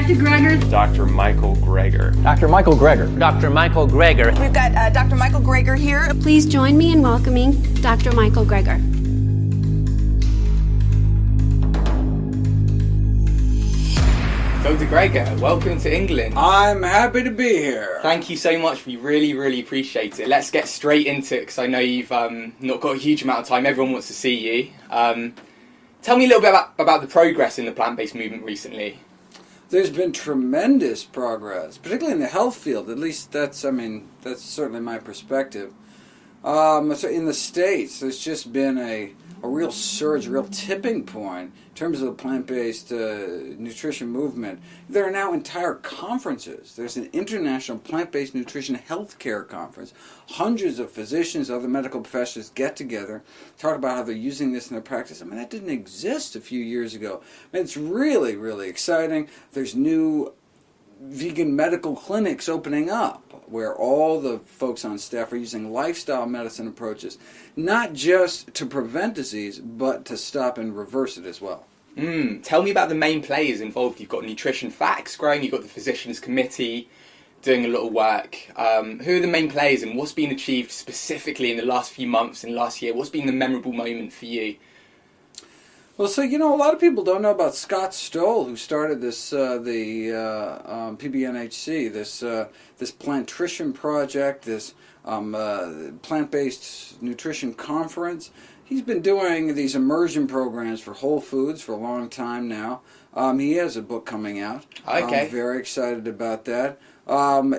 Dr. Greger. Dr. Michael Greger. Dr. Michael Greger. Dr. Michael Greger. We've got Dr. Michael Greger here. Please join me in welcoming Dr. Michael Greger. Dr. Greger, welcome to England. I'm happy to be here. Thank you so much. We really appreciate it. Let's get straight into it because I know you've not got a huge amount of time. Everyone wants to see you. Tell me a little bit about the progress in the plant-based movement recently. There's been tremendous progress, particularly in the health field. At least that's certainly my perspective. So in the States, there's just been a real surge, a real tipping point in terms of the plant-based nutrition movement. There are now entire conferences. There's an international plant-based nutrition healthcare conference. Hundreds of physicians, other medical professionals get together, talk about how they're using this in their practice. I mean, that didn't exist a few years ago. I mean, it's really exciting. There's new vegan medical clinics opening up where all the folks on staff are using lifestyle medicine approaches, not just to prevent disease, but to stop and reverse it as well. Tell me about the main players involved. You've got Nutrition Facts growing, you've got the Physicians Committee doing a lot of work. Who are the main players and what's been achieved specifically in the last few months and last year? What's been the memorable moment for you? Well, so, a lot of people don't know about Scott Stoll, who started this, PBNHC, this plantrition project, this plant-based nutrition conference. He's been doing these immersion programs for Whole Foods for a long time now. He has a book coming out. Okay. I'm very excited about that.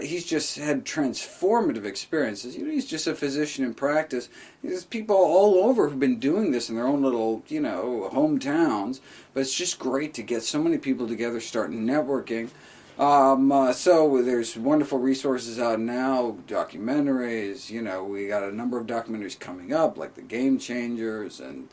He's just had transformative experiences. He's just a physician in practice. There's people all over who've been doing this in their own little, hometowns. But it's just great to get so many people together, start networking. So there's wonderful resources out now, documentaries. We got a number of documentaries coming up, like The Game Changers and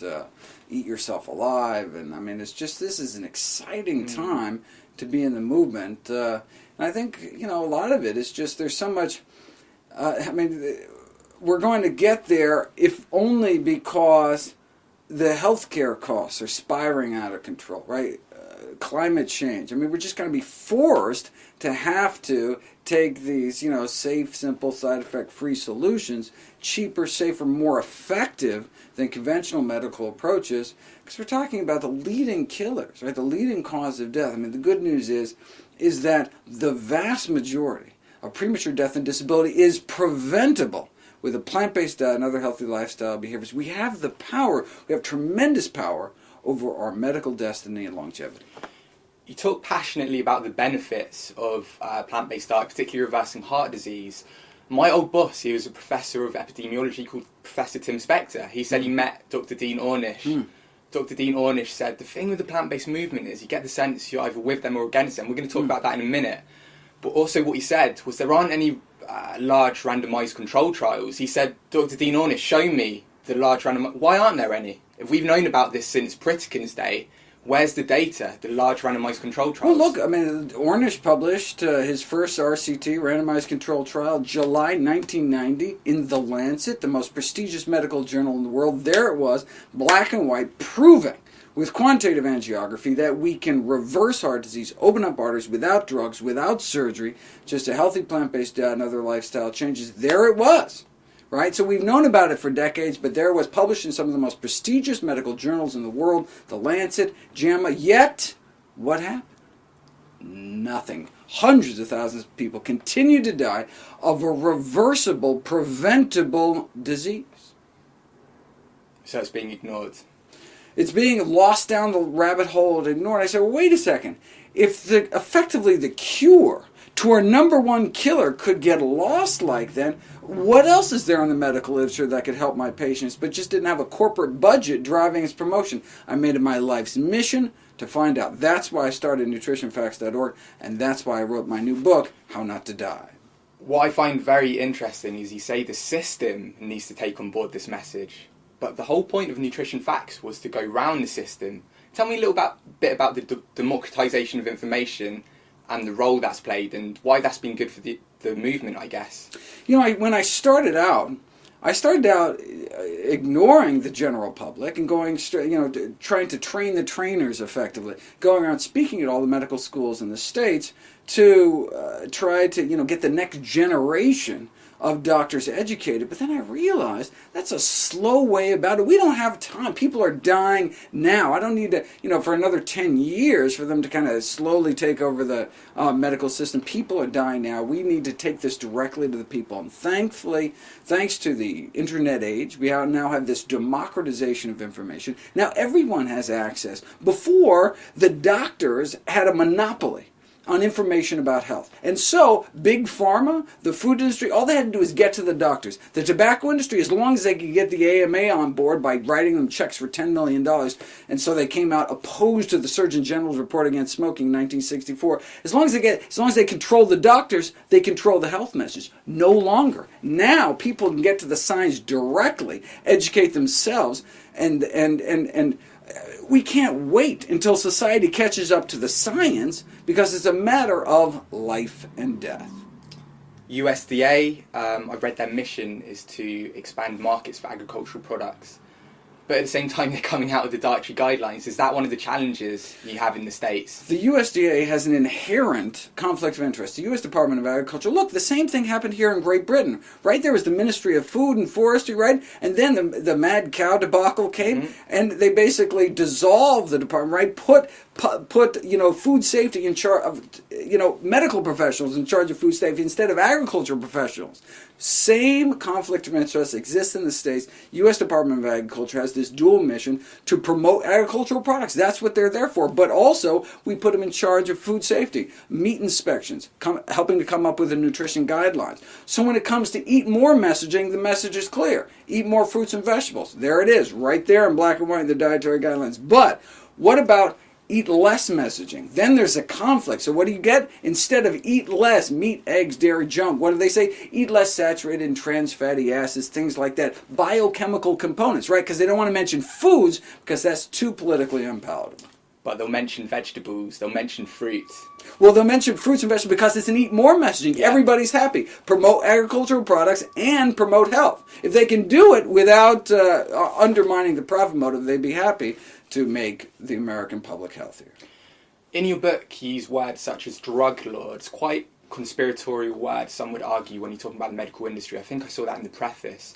Eat Yourself Alive. And I mean, this is an exciting time to be in the movement. And I think, a lot of it is just there's so much, we're going to get there if only because the healthcare costs are spiraling out of control, right? Climate change. We're just going to be forced to have to take these, safe, simple, side effect-free solutions, cheaper, safer, more effective than conventional medical approaches, because we're talking about the leading killers, right? The leading cause of death. The good news is that the vast majority of premature death and disability is preventable with a plant-based diet and other healthy lifestyle behaviors. We have the power, we have tremendous power over our medical destiny and longevity. You talk passionately about the benefits of plant-based diet, particularly reversing heart disease. My old boss, he was a professor of epidemiology called Professor Tim Spector. He said he met Dr. Dean Ornish. Dr. Dean Ornish said the thing with the plant-based movement is you get the sense you're either with them or against them. We're going to talk about that in a minute. But also what he said was there aren't any large randomised control trials. He said, Dr. Dean Ornish, show me the large randomised... Why aren't there any? If we've known about this since Pritikin's day, where's the data, the large randomised control trials? Well, look, Ornish published his first RCT, randomized control trial, July 1990, in The Lancet, the most prestigious medical journal in the world. There it was, black and white, proving with quantitative angiography that we can reverse heart disease, open up arteries without drugs, without surgery, just a healthy plant-based diet and other lifestyle changes. There it was. Right? So we've known about it for decades, but there it was, published in some of the most prestigious medical journals in the world, The Lancet, JAMA, yet what happened? Nothing. Hundreds of thousands of people continue to die of a reversible, preventable disease. So it's being ignored. It's being lost down the rabbit hole and ignored. I said, well, wait a second. If effectively the cure to our number one killer could get lost like that, what else is there in the medical literature that could help my patients but just didn't have a corporate budget driving its promotion? I made it my life's mission to find out. That's why I started nutritionfacts.org, and that's why I wrote my new book, How Not to Die. What I find very interesting is you say the system needs to take on board this message, but the whole point of Nutrition Facts was to go round the system. Tell me a little bit about the democratization of information and the role that's played and why that's been good for the movement, I guess. When I started out, I started out ignoring the general public and going straight, trying to train the trainers effectively, going around speaking at all the medical schools in the States to try to, get the next generation of doctors educated. But then I realized that's a slow way about it. We don't have time. People are dying now. I don't need to, for another 10 years for them to kind of slowly take over the medical system. People are dying now. We need to take this directly to the people. And thankfully, thanks to the internet age, we now have this democratization of information. Now everyone has access. Before, the doctors had a monopoly on information about health. And so, big pharma, the food industry, all they had to do is get to the doctors. The tobacco industry, as long as they could get the AMA on board by writing them checks for $10 million, and so they came out opposed to the Surgeon General's report against smoking in 1964. As long as they control the doctors, they control the health message. No longer. Now, people can get to the science directly, educate themselves, and we can't wait until society catches up to the science because it's a matter of life and death. USDA, I've read their mission is to expand markets for agricultural products. But at the same time, they're coming out with the dietary guidelines. Is that one of the challenges you have in the States? The USDA has an inherent conflict of interest. The U.S. Department of Agriculture, look, the same thing happened here in Great Britain, right? There was the Ministry of Food and Forestry, right? And then the mad cow debacle came, and they basically dissolved the department, right? Put food safety in charge of, medical professionals in charge of food safety instead of agricultural professionals. Same conflict of interest exists in the States. U.S. Department of Agriculture has this dual mission to promote agricultural products. That's what they're there for. But also, we put them in charge of food safety, meat inspections, helping to come up with the nutrition guidelines. So when it comes to eat more messaging, the message is clear. Eat more fruits and vegetables. There it is, right there in black and white in the dietary guidelines. But what about eat less messaging? Then there's a conflict. So what do you get? Instead of eat less meat, eggs, dairy, junk, what do they say? Eat less saturated and trans fatty acids, things like that. Biochemical components, right? Because they don't want to mention foods because that's too politically unpalatable. But they'll mention vegetables, they'll mention fruit. Well, they'll mention fruits and vegetables because it's an eat more messaging. Yeah. Everybody's happy. Promote agricultural products and promote health. If they can do it without undermining the profit motive, they'd be happy to make the American public healthier. In your book, you use words such as drug lords, quite conspiratorial words, some would argue, when you're talking about the medical industry. I think I saw that in the preface.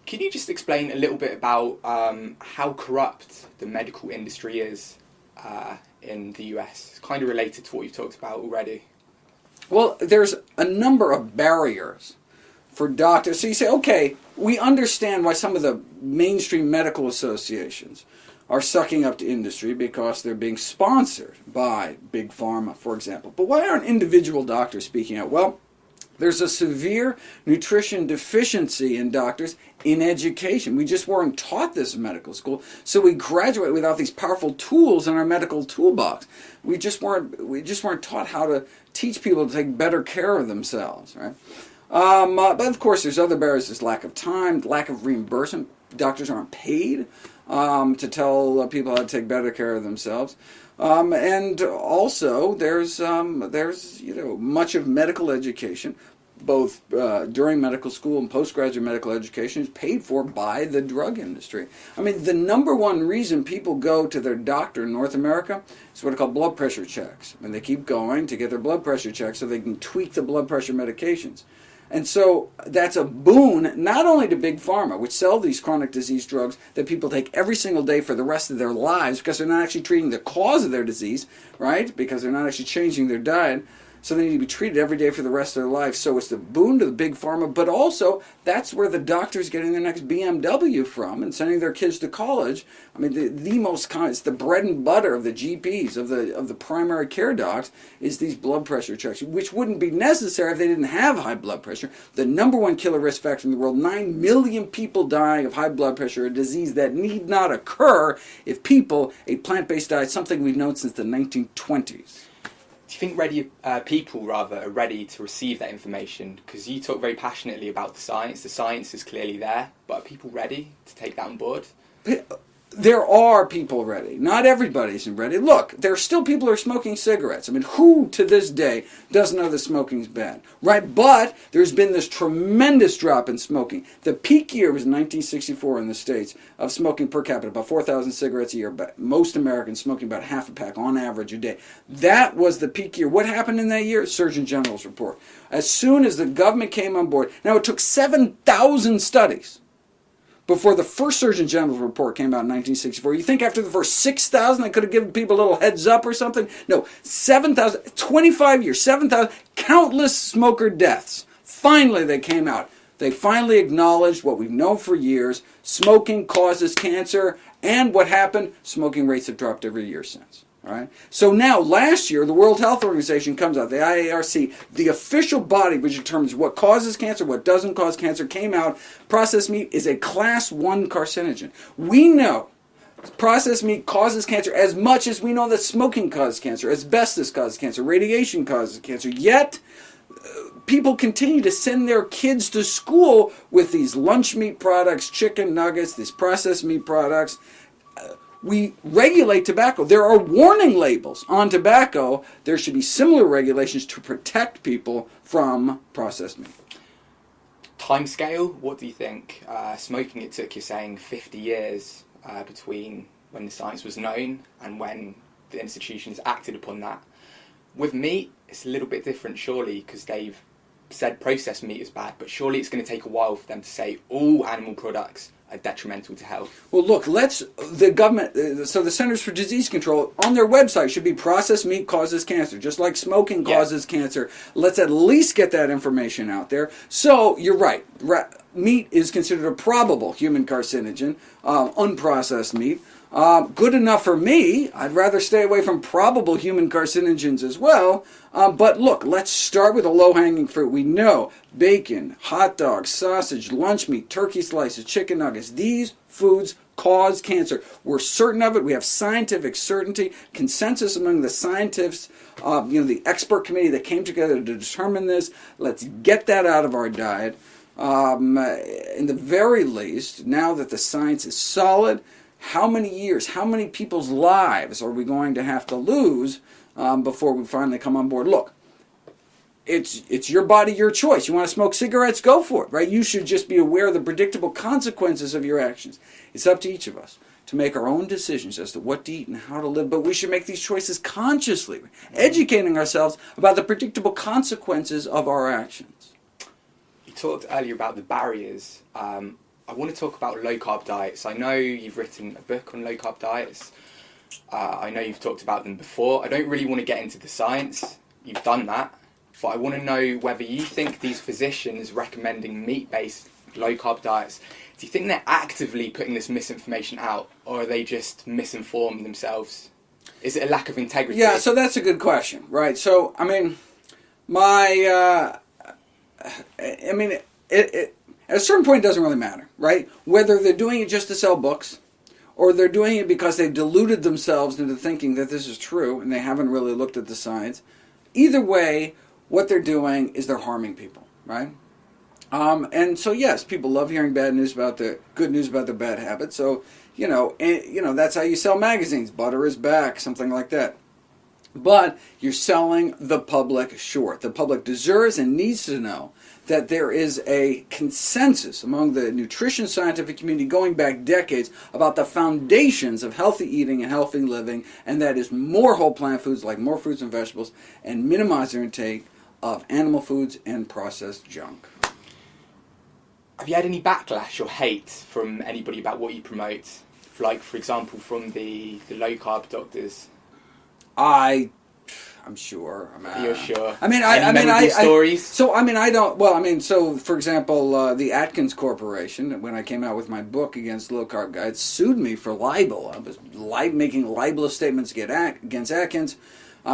Could you just explain a little bit about how corrupt the medical industry is in the US? It's kind of related to what you've talked about already. Well, there's a number of barriers for doctors. So you say, okay, we understand why some of the mainstream medical associations are sucking up to industry because they're being sponsored by big pharma, for example. But why aren't individual doctors speaking out? Well, there's a severe nutrition deficiency in doctors in education. We just weren't taught this in medical school, so we graduate without these powerful tools in our medical toolbox. We just weren't taught how to teach people to take better care of themselves, right? But of course, there's other barriers. There's lack of time, lack of reimbursement. Doctors aren't paid to tell people how to take better care of themselves. And also, there's much of medical education, both during medical school and postgraduate medical education, is paid for by the drug industry. I mean, the number one reason people go to their doctor in North America is what are called blood pressure checks. And they keep going to get their blood pressure checked so they can tweak the blood pressure medications. And so that's a boon not only to big pharma, which sell these chronic disease drugs that people take every single day for the rest of their lives because they're not actually treating the cause of their disease, right? Because they're not actually changing their diet. So they need to be treated every day for the rest of their life. So it's the boon to the big pharma, but also that's where the doctor's getting their next BMW from and sending their kids to college. I mean, it's the bread and butter of the GPs, of the primary care docs, is these blood pressure checks, which wouldn't be necessary if they didn't have high blood pressure. The number one killer risk factor in the world, 9 million people dying of high blood pressure, a disease that need not occur if people ate plant-based diet, something we've known since the 1920s. Do you think people are ready to receive that information? Because you talk very passionately about the science. The science is clearly there, but are people ready to take that on board? there are people ready. Not everybody isn't ready. Look, there are still people who are smoking cigarettes. I mean, who to this day doesn't know that smoking's bad, right? But there's been this tremendous drop in smoking. The peak year was 1964 in the States of smoking per capita, about 4,000 cigarettes a year. But most Americans smoking about half a pack on average a day. That was the peak year. What happened in that year? Surgeon General's report. As soon as the government came on board, now it took 7,000 studies before the first Surgeon General's report came out in 1964. You think after the first 6,000 they could have given people a little heads up or something? No, 7,000, 25 years, 7,000, countless smoker deaths. Finally they came out. They finally acknowledged what we've known for years. Smoking causes cancer, and what happened? Smoking rates have dropped every year since. All right? So now, last year, the World Health Organization comes out, the IARC, the official body which determines what causes cancer, what doesn't cause cancer, came out. Processed meat is a class 1 carcinogen. We know processed meat causes cancer as much as we know that smoking causes cancer, asbestos causes cancer, radiation causes cancer. Yet, people continue to send their kids to school with these lunch meat products, chicken nuggets, these processed meat products. We regulate tobacco. There are warning labels on tobacco. There should be similar regulations to protect people from processed meat. Timescale, what do you think? Smoking, it took, you're saying, 50 years between when the science was known and when the institutions acted upon that. With meat, it's a little bit different, surely, because they've said processed meat is bad, but surely it's going to take a while for them to say all animal products are detrimental to health. Well, look, the government, so the Centers for Disease Control, on their website should be processed meat causes cancer, just like smoking causes cancer. Let's at least get that information out there. So, you're right. Meat is considered a probable human carcinogen, unprocessed meat. Good enough for me. I'd rather stay away from probable human carcinogens as well. But look, let's start with a low-hanging fruit. We know bacon, hot dogs, sausage, lunch meat, turkey slices, chicken nuggets. These foods cause cancer. We're certain of it. We have scientific certainty, consensus among the scientists, the expert committee that came together to determine this. Let's get that out of our diet. In the very least, now that the science is solid, how many years, how many people's lives are we going to have to lose before we finally come on board? Look, it's your body, your choice. You want to smoke cigarettes? Go for it, right? You should just be aware of the predictable consequences of your actions. It's up to each of us to make our own decisions as to what to eat and how to live, but we should make these choices consciously, educating ourselves about the predictable consequences of our actions. You talked earlier about the barriers. I want to talk about low-carb diets. I know you've written a book on low-carb diets. I know you've talked about them before. I don't really want to get into the science. You've done that. But I want to know whether you think these physicians recommending meat-based low-carb diets, do you think they're actively putting this misinformation out, or are they just misinformed themselves? Is it a lack of integrity? Yeah, so that's a good question, right? So, at a certain point, it doesn't really matter, right? Whether they're doing it just to sell books, or they're doing it because they've deluded themselves into thinking that this is true, and they haven't really looked at the science. Either way, what they're doing is they're harming people, right? And so, yes, people love hearing good news about the bad habits. So, that's how you sell magazines. Butter is back, something like that. But you're selling the public short. The public deserves and needs to know that there is a consensus among the nutrition scientific community going back decades about the foundations of healthy eating and healthy living, and that is more whole plant foods like more fruits and vegetables, and minimize their intake of animal foods and processed junk. Have you had any backlash or hate from anybody about what you promote? Like, for example, from the low-carb doctors? I'm sure. You're sure? Stories? So, for example, the Atkins Corporation, when I came out with my book against low-carb diets, sued me for libel. I was making libelous statements against Atkins,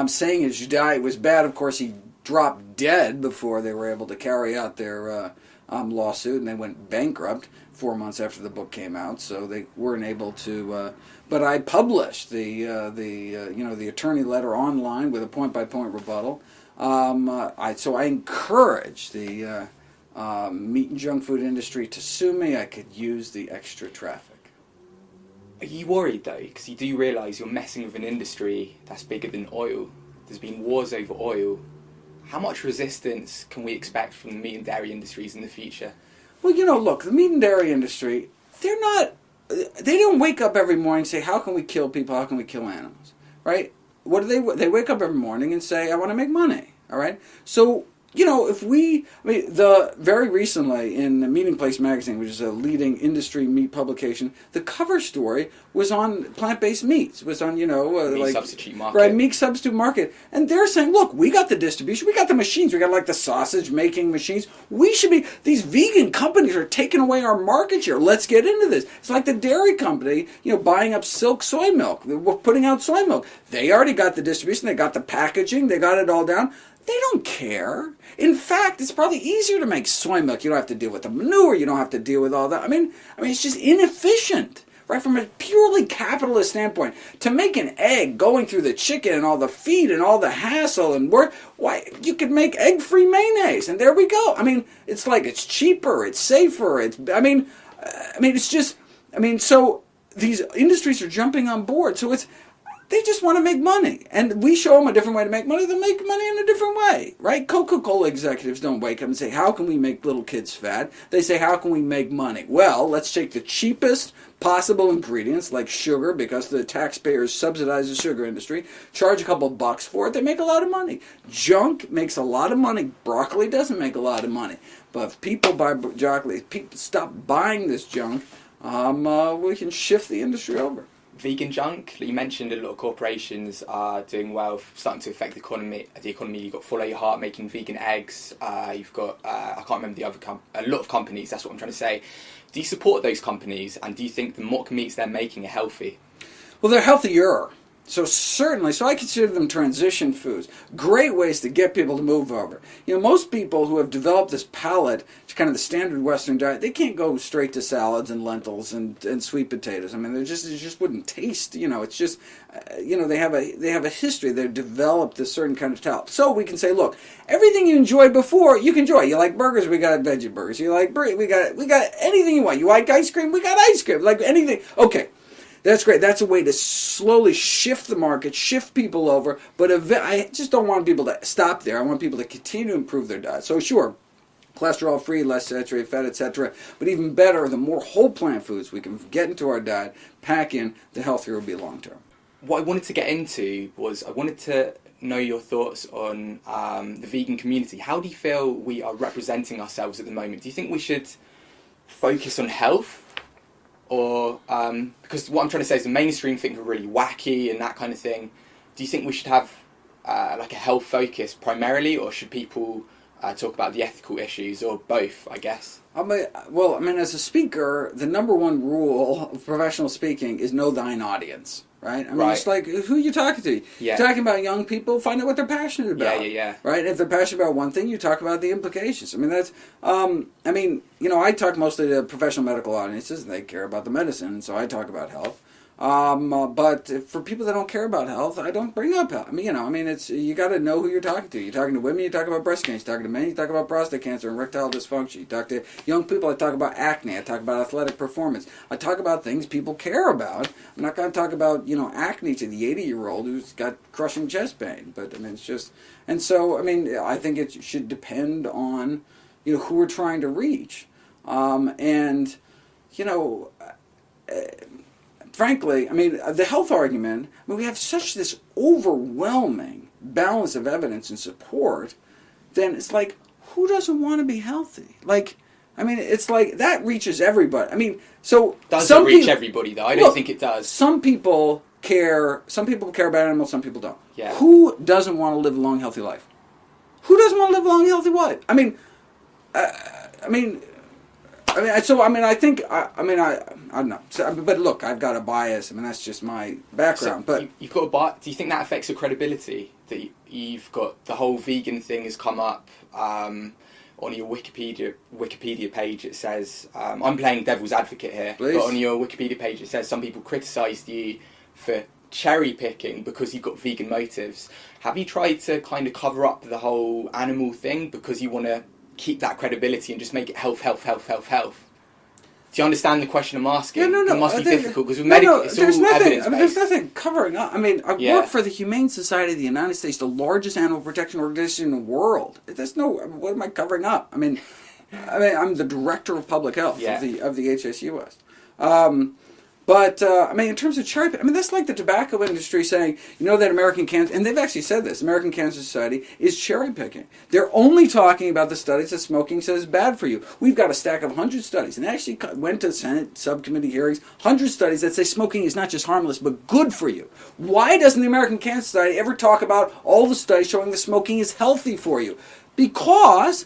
saying his diet was bad. Of course, he dropped dead before they were able to carry out their lawsuit, and they went bankrupt 4 months after the book came out, so they weren't able to. But I published the attorney letter online with a point-by-point rebuttal. So I encourage the meat and junk food industry to sue me. I could use the extra traffic. Are you worried though? Because you do realise you're messing with an industry that's bigger than oil. There's been wars over oil. How much resistance can we expect from the meat and dairy industries in the future? Well, look, the meat and dairy industry, they don't wake up every morning and say, how can we kill people, how can we kill animals, right? What do they wake up every morning and say, I want to make money, all right? So, very recently in the Meeting Place magazine, which is a leading industry meat publication, the cover story was on plant-based meats. It was on, Meat substitute market. Right, meat substitute market. And they're saying, look, we got the distribution, we got the machines, we got like the sausage-making machines. These vegan companies are taking away our market share. Let's get into this. It's like the dairy company, buying up Silk soy milk. They're putting out soy milk. They already got the distribution, they got the packaging, they got it all down. They don't care. In fact, it's probably easier to make soy milk. You don't have to deal with the manure. You don't have to deal with all that. I mean, it's just inefficient, right? From a purely capitalist standpoint, to make an egg going through the chicken and all the feed and all the hassle and work, why you could make egg-free mayonnaise, and there we go. I mean, it's like it's cheaper, it's safer. So these industries are jumping on board. So they just want to make money. And we show them a different way to make money. They'll make money in a different way, right? Coca-Cola executives don't wake up and say, how can we make little kids fat? They say, how can we make money? Well, let's take the cheapest possible ingredients, like sugar, because the taxpayers subsidize the sugar industry, charge a couple bucks for it. They make a lot of money. Junk makes a lot of money. Broccoli doesn't make a lot of money. But if people buy broccoli, people stop buying this junk, we can shift the industry over. Vegan junk, you mentioned a lot of corporations are doing well, starting to affect the economy. You've got Follow Your Heart making vegan eggs. You've got, I can't remember the other a lot of companies, that's what I'm trying to say. Do you support those companies, and do you think the mock meats they're making are healthy? Well, they're healthier. So certainly, I consider them transition foods. Great ways to get people to move over. Most people who have developed this palate to kind of the standard Western diet, they can't go straight to salads and lentils and sweet potatoes. I mean, it just wouldn't taste. It's just, they have a history. They've developed this certain kind of palate. So we can say, look, everything you enjoyed before, you can enjoy. You like burgers, we got veggie burgers. You like we got anything you want. You like ice cream, we got ice cream. Like anything. Okay. That's great. That's a way to slowly shift the market, shift people over. But I just don't want people to stop there. I want people to continue to improve their diet. So sure, cholesterol-free, less saturated fat, etc. But even better, the more whole plant foods we can get into our diet, pack in, the healthier we'll be long term. What I wanted to get into was I wanted to know your thoughts on the vegan community. How do you feel we are representing ourselves at the moment? Do you think we should focus on health? Or, because what I'm trying to say is the mainstream think we're really wacky and that kind of thing. Do you think we should have like a health focus primarily, or should people talk about the ethical issues, or both, I guess? As a speaker, the number one rule of professional speaking is know thine audience. Right? Right. It's like, who are you talking to? Yeah. You're talking about young people, find out what they're passionate about. Yeah. Right? If they're passionate about one thing, you talk about the implications. I talk mostly to professional medical audiences, and they care about the medicine, so I talk about health. But for people that don't care about health, I don't bring up health. You got to know who you're talking to. You're talking to women, you talk about breast cancer. You're talking to men, you talk about prostate cancer and erectile dysfunction. You talk to young people, I talk about acne. I talk about athletic performance. I talk about things people care about. I'm not going to talk about, acne to the 80-year-old who's got crushing chest pain. But, it's just... And so, I think it should depend on, who we're trying to reach. Frankly, the health argument, we have such this overwhelming balance of evidence and support, then it's like, who doesn't want to be healthy? It's like, that reaches everybody. Doesn't reach everybody, though. I don't think it does. Some people care about animals, some people don't. Yeah. Who doesn't want to live a long, healthy life? Who doesn't want to live a long, healthy life? I don't know. But look, I've got a bias. That's just my background. So you've got a bias. Do you think that affects your credibility? That you've got the whole vegan thing has come up on your Wikipedia page. It says, I'm playing devil's advocate here, Please. But on your Wikipedia page it says some people criticised you for cherry picking because you've got vegan motives. Have you tried to kind of cover up the whole animal thing because you want to keep that credibility and just make it health? Do you understand the question I'm asking? Yeah, no. It must be difficult because with no, medical, no, it's there's all nothing. evidence-based. There's nothing covering up. I mean, I Yeah. work for the Humane Society of the United States, the largest animal protection organization in the world. There's no. What am I covering up? I mean, I'm the director of public health Yeah. of the HSUS. But I mean, in terms of cherry, I mean, that's like the tobacco industry saying, you know, that American Cancer, and they've actually said this, American Cancer Society is cherry picking. They're only talking about the studies that smoking says is bad for you. We've got a stack of 100 studies, and they actually went to Senate subcommittee hearings, 100 studies that say smoking is not just harmless, but good for you. Why doesn't the American Cancer Society ever talk about all the studies showing that smoking is healthy for you? Because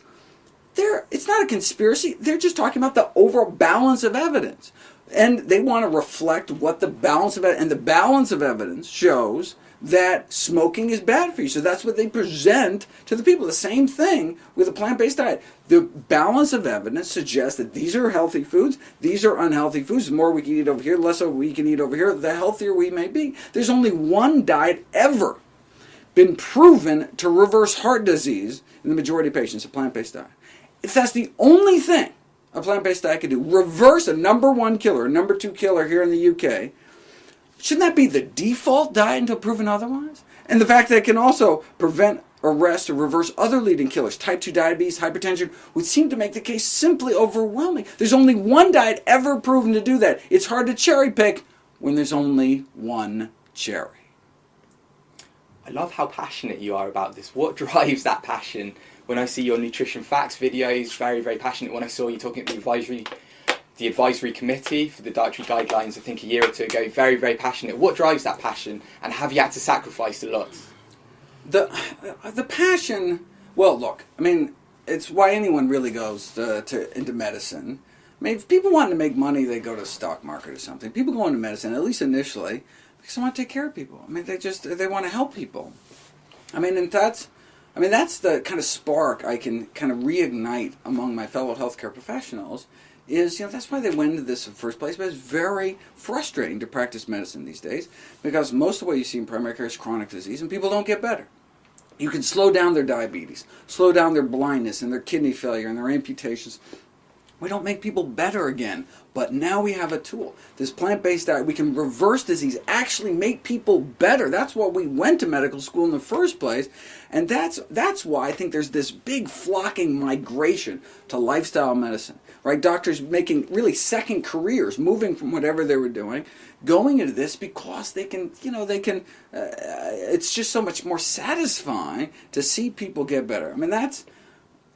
it's not a conspiracy. They're just talking about the overall balance of evidence. And they want to reflect what the balance of and the balance of evidence shows that smoking is bad for you. So that's what they present to the people. The same thing with a plant-based diet. The balance of evidence suggests that these are healthy foods, these are unhealthy foods. The more we can eat over here, the less we can eat over here, the healthier we may be. There's only one diet ever been proven to reverse heart disease in the majority of patients, a plant-based diet. If that's the only thing a plant-based diet can do, reverse a number one killer, a number two killer here in the UK, shouldn't that be the default diet until proven otherwise? And the fact that it can also prevent, arrest, or reverse other leading killers, type 2 diabetes, hypertension, would seem to make the case simply overwhelming. There's only one diet ever proven to do that. It's hard to cherry pick when there's only one cherry. I love how passionate you are about this. What drives that passion? When I see your nutrition facts videos, very, very passionate. When I saw you talking at the advisory committee for the dietary guidelines, I think a year or two ago, very, very passionate. What drives that passion, and have you had to sacrifice a lot? The passion, well, look, I mean, it's why anyone really goes into medicine. I mean, if people want to make money, they go to the stock market or something. People go into medicine, at least initially, because they want to take care of people. I mean, they want to help people. I mean, and that's the kind of spark I can kind of reignite among my fellow healthcare professionals. Is, that's why they went into this in the first place. But it's very frustrating to practice medicine these days because most of what you see in primary care is chronic disease, and people don't get better. You can slow down their diabetes, slow down their blindness and their kidney failure and their amputations. We don't make people better again, but now we have a tool. This plant-based diet, we can reverse disease, actually make people better. That's why we went to medical school in the first place, and that's why I think there's this big flocking migration to lifestyle medicine, right? Doctors making really second careers, moving from whatever they were doing, going into this because they can, it's just so much more satisfying to see people get better. I mean, that's,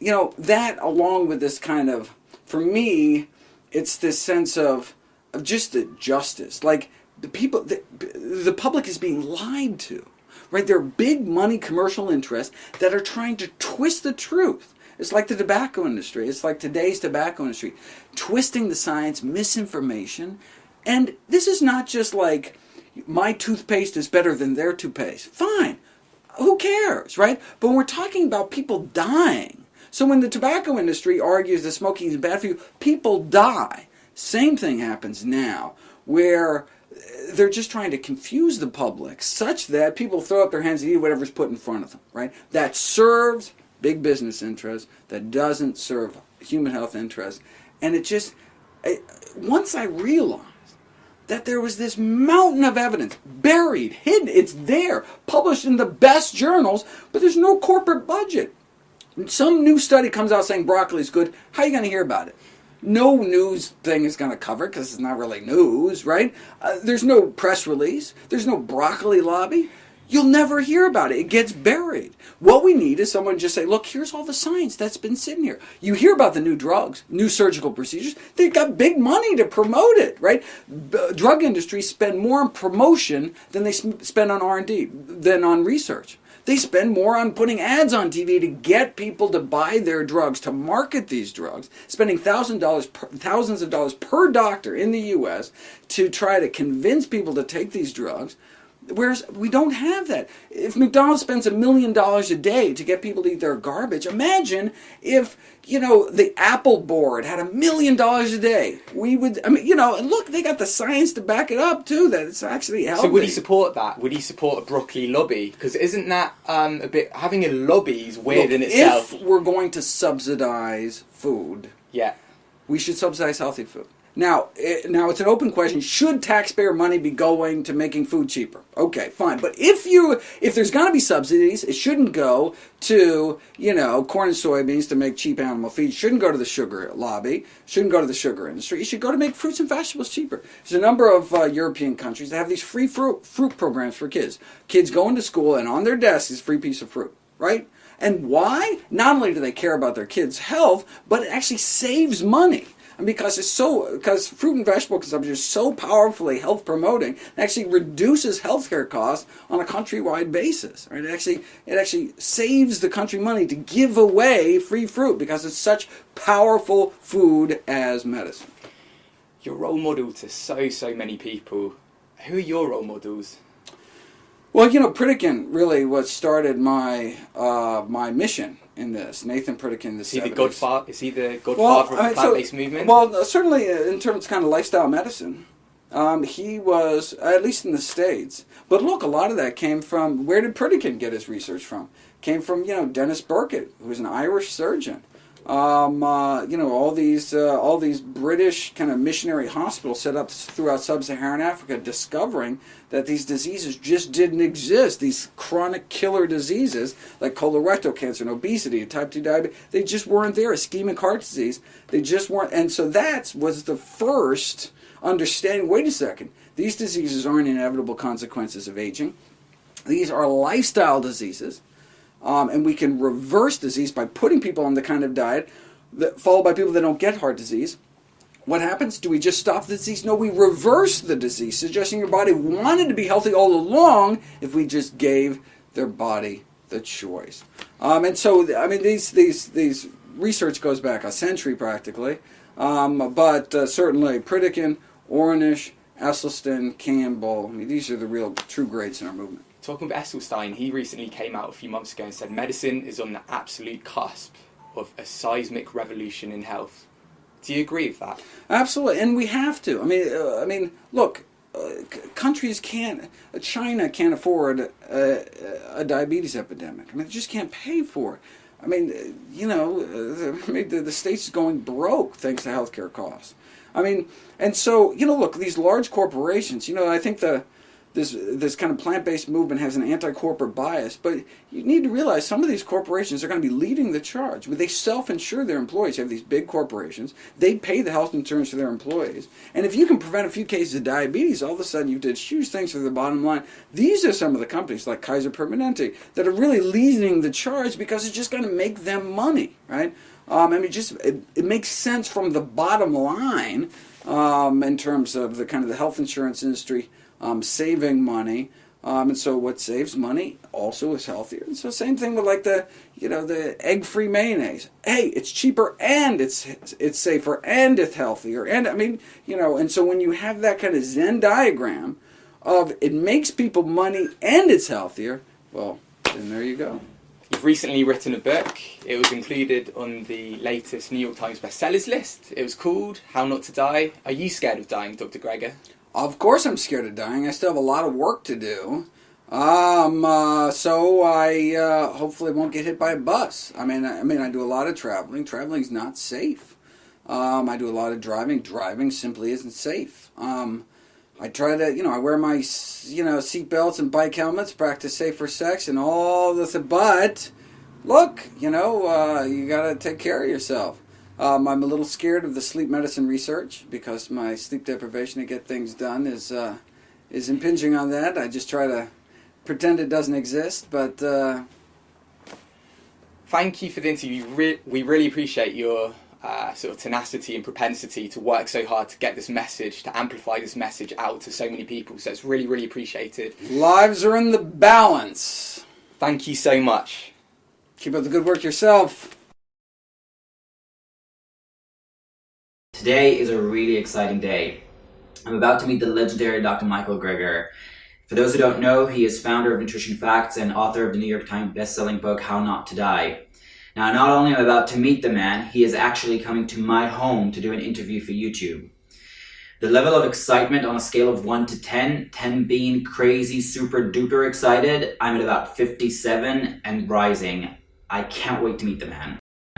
that along with this kind of, for me, it's this sense of just the justice. Like, the public is being lied to, right? There are big money commercial interests that are trying to twist the truth. It's like the tobacco industry. It's like today's tobacco industry. Twisting the science, misinformation. And this is not just like, my toothpaste is better than their toothpaste. Fine. Who cares, right? But when we're talking about people dying, so when the tobacco industry argues that smoking is bad for you, people die. Same thing happens now, where they're just trying to confuse the public such that people throw up their hands and eat whatever's put in front of them, right? That serves big business interests, that doesn't serve human health interests. And once I realized that there was this mountain of evidence, buried, hidden, it's there, published in the best journals, but there's no corporate budget. Some new study comes out saying broccoli is good. How are you going to hear about it? No news thing is going to cover it because it's not really news, right? There's no press release. There's no broccoli lobby. You'll never hear about it. It gets buried. What we need is someone to just say, look, here's all the science that's been sitting here. You hear about the new drugs, new surgical procedures. They've got big money to promote it, right? Drug industries spend more on promotion than they spend on R&D, than on research. They spend more on putting ads on TV to get people to buy their drugs, to market these drugs, spending thousands of dollars per doctor in the U.S. to try to convince people to take these drugs. Whereas we don't have that. If McDonald's spends $1 million a day to get people to eat their garbage, imagine if, the Apple board had $1 million a day. We would, and look, they got the science to back it up too, that it's actually healthy. So would he support that? Would he support a broccoli lobby? Because isn't that a bit, having a lobby is weird in itself. If we're going to subsidize food, yeah, we should subsidize healthy food. Now it's an open question. Should taxpayer money be going to making food cheaper? Okay, fine. But if there's going to be subsidies, it shouldn't go to, corn and soybeans to make cheap animal feed. It shouldn't go to the sugar lobby. It shouldn't go to the sugar industry. It should go to make fruits and vegetables cheaper. There's a number of European countries that have these free fruit programs for kids. Kids go into school and on their desk is a free piece of fruit, right? And why? Not only do they care about their kids' health, but it actually saves money. And because fruit and vegetable consumption is so powerfully health promoting, it actually reduces healthcare costs on a countrywide basis. Right? It actually saves the country money to give away free fruit because it's such powerful food as medicine. You're a role model to so many people. Who are your role models? Well, Pritikin really what started my mission in this. Nathan Pritikin, the 70s. Is he the godfather of the plant-based movement? Well, certainly in terms of kind of lifestyle medicine, he was, at least in the States. But look, a lot of that came from, where did Pritikin get his research from? Came from, Dennis Burkitt, who was an Irish surgeon. All these British kind of missionary hospitals set up throughout sub-Saharan Africa, discovering that these diseases just didn't exist. These chronic killer diseases like colorectal cancer and obesity and type 2 diabetes, they just weren't there. Ischemic heart disease, they just weren't. And so that was the first understanding, wait a second, these diseases aren't inevitable consequences of aging. These are lifestyle diseases. And we can reverse disease by putting people on the kind of diet followed by people that don't get heart disease. What happens? Do we just stop the disease? No, we reverse the disease, suggesting your body wanted to be healthy all along if we just gave their body the choice. And so, these research goes back a century practically, but certainly Pritikin, Ornish, Esselstyn, Campbell, these are the real true greats in our movement. Talking about Esselstyn, he recently came out a few months ago and said medicine is on the absolute cusp of a seismic revolution in health. Do you agree with that? Absolutely, and we have to. Look, countries China can't afford a diabetes epidemic. They just can't pay for it. The state's going broke thanks to healthcare costs. And so, look, these large corporations, I think this kind of plant-based movement has an anti-corporate bias, but you need to realize some of these corporations are going to be leading the charge. They self-insure their employees. You have these big corporations. They pay the health insurance for their employees. And if you can prevent a few cases of diabetes, all of a sudden you did huge things for the bottom line. These are some of the companies like Kaiser Permanente that are really leading the charge because it's just going to make them money, right? It makes sense from the bottom line in terms of the kind of the health insurance industry saving money, and so what saves money also is healthier. And so same thing with like the egg-free mayonnaise. Hey, it's cheaper and it's safer and it's healthier. And and so when you have that kind of Venn diagram of it makes people money and it's healthier, well, then there you go. You've recently written a book. It was included on the latest New York Times bestsellers list. It was called How Not to Die. Are you scared of dying, Dr. Greger? Of course I'm scared of dying. I still have a lot of work to do. So I hopefully won't get hit by a bus. I do a lot of traveling. Traveling's not safe. I do a lot of driving. Driving simply isn't safe. I try to, I wear my, seat belts and bike helmets, practice safer sex and all this, but look, you gotta take care of yourself. I'm a little scared of the sleep medicine research because my sleep deprivation to get things done is impinging on that. I just try to pretend it doesn't exist, but... Thank you for the interview. We really appreciate your sort of tenacity and propensity to work so hard to get this message, to amplify this message out to so many people. So it's really, really appreciated. Lives are in the balance. Thank you so much. Keep up the good work yourself. Today is a really exciting day. I'm about to meet the legendary Dr. Michael Greger. For those who don't know, he is founder of Nutrition Facts and author of the New York Times best-selling book, How Not to Die. Now, not only am I about to meet the man, he is actually coming to my home to do an interview for YouTube. The level of excitement on a scale of 1 to 10, 10 being crazy, super duper excited, I'm at about 57 and rising. I can't wait to meet the man.